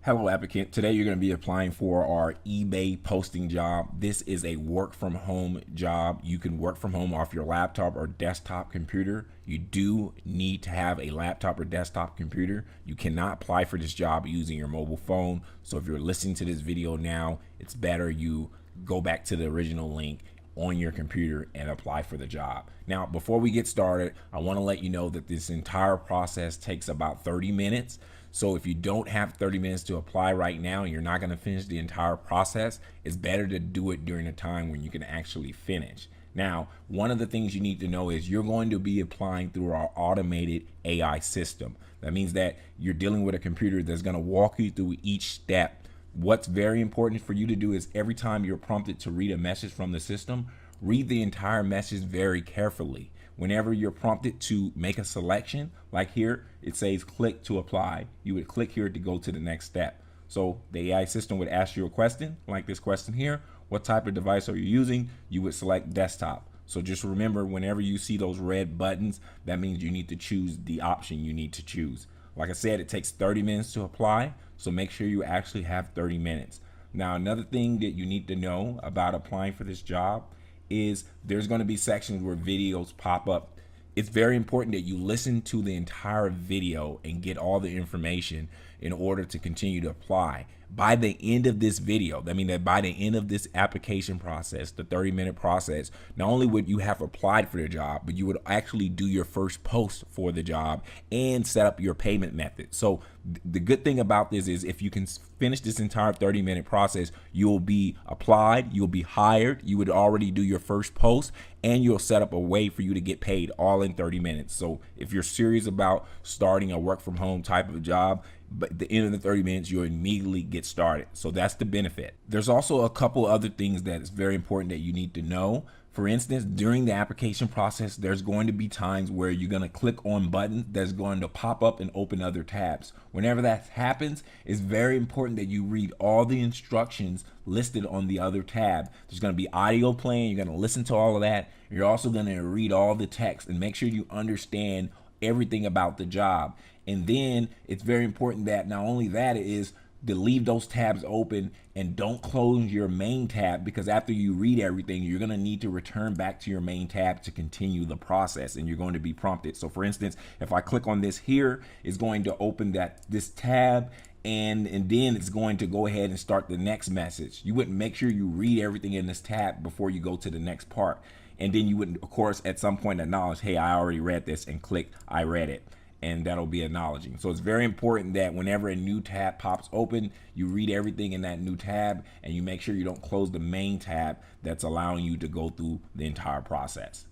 Hello applicant, today you're going to be applying for our eBay posting job. This is a work from home job. You can work from home off your laptop or desktop computer. You do need to have a laptop or desktop computer. You cannot apply for this job using your mobile phone. So if you're listening to this video now, it's better you go back to the original link on your computer and apply for the job. Now, before we get started, I want to let you know that this entire process takes about 30 minutes. So if you don't have 30 minutes to apply right now and you're not going to finish the entire process, it's better to do it during a time when you can actually finish. Now, one of the things you need to know is you're going to be applying through our automated AI system. That means that you're dealing with a computer that's going to walk you through each step. What's very important for you to do is every time you're prompted to read a message from the system, read the entire message very carefully. Whenever you're prompted to make a selection, like here, it says click to apply. You would click here to go to the next step. So the AI system would ask you a question, like this question here. What type of device are you using? You would select desktop. So just remember, whenever you see those red buttons, that means you need to choose the option you need to choose. Like I said, it takes 30 minutes to apply, so make sure you actually have 30 minutes. Now, another thing that you need to know about applying for this job is there's going to be sections where videos pop up. It's very important that you listen to the entire video and get all the information in order to continue to apply. By the end of this video, that means that by the end of this application process, the 30-minute process, not only would you have applied for the job, but you would actually do your first post for the job and set up your payment method. So the good thing about this is if you can finish this entire 30-minute process, you'll be applied, you'll be hired, you would already do your first post, and you'll set up a way for you to get paid all in 30 minutes. So if you're serious about starting a work from home type of job, but at the end of the 30 minutes, you'll immediately get started. So that's the benefit. There's also a couple other things that is very important that you need to know. For instance, during the application process, there's going to be times where you're going to click on buttons that's going to pop up and open other tabs. Whenever that happens, it's very important that you read all the instructions listed on the other tab. There's going to be audio playing. You're going to listen to all of that. You're also going to read all the text and make sure you understand everything about the job. And then it's very important that not only that is to leave those tabs open and don't close your main tab, because after you read everything, you're going to need to return back to your main tab to continue the process, and you're going to be prompted. So for instance, if I click on this here, it's going to open this tab, and then it's going to go ahead and start the next message. You would make sure you read everything in this tab before you go to the next part. And then you would, of course, at some point acknowledge, hey, I already read this, and click I read it. And that'll be acknowledging. So it's very important that whenever a new tab pops open, you read everything in that new tab and you make sure you don't close the main tab that's allowing you to go through the entire process.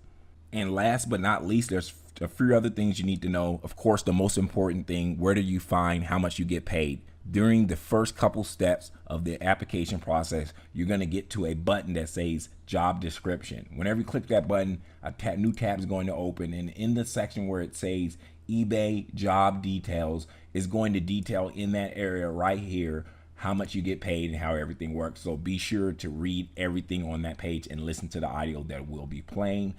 And last but not least, there's a few other things you need to know. Of course, the most important thing, where do you find how much you get paid? During the first couple steps of the application process, you're going to get to a button that says job description. Whenever you click that button, a new tab is going to open, and in the section where it says eBay job details is going to detail in that area right here how much you get paid and how everything works. So be sure to read everything on that page and listen to the audio that will be playing.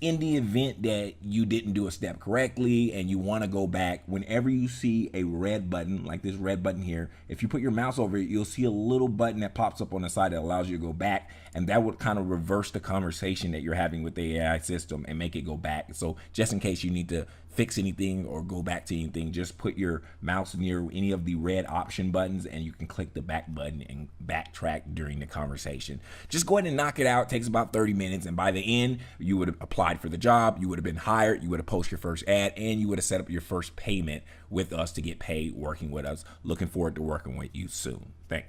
In the event that you didn't do a step correctly and you want to go back, whenever you see a red button, like this red button here, if you put your mouse over it, you'll see a little button that pops up on the side that allows you to go back, and that would kind of reverse the conversation that you're having with the AI system and make it go back. So just in case you need to fix anything or go back to anything, just put your mouse near any of the red option buttons and you can click the back button and backtrack during the conversation. Just go ahead and knock it out. It takes about 30 minutes, and by the end, you would have applied for the job, you would have been hired, you would have posted your first ad, and you would have set up your first payment with us to get paid working with us. Looking forward to working with you soon. Thanks.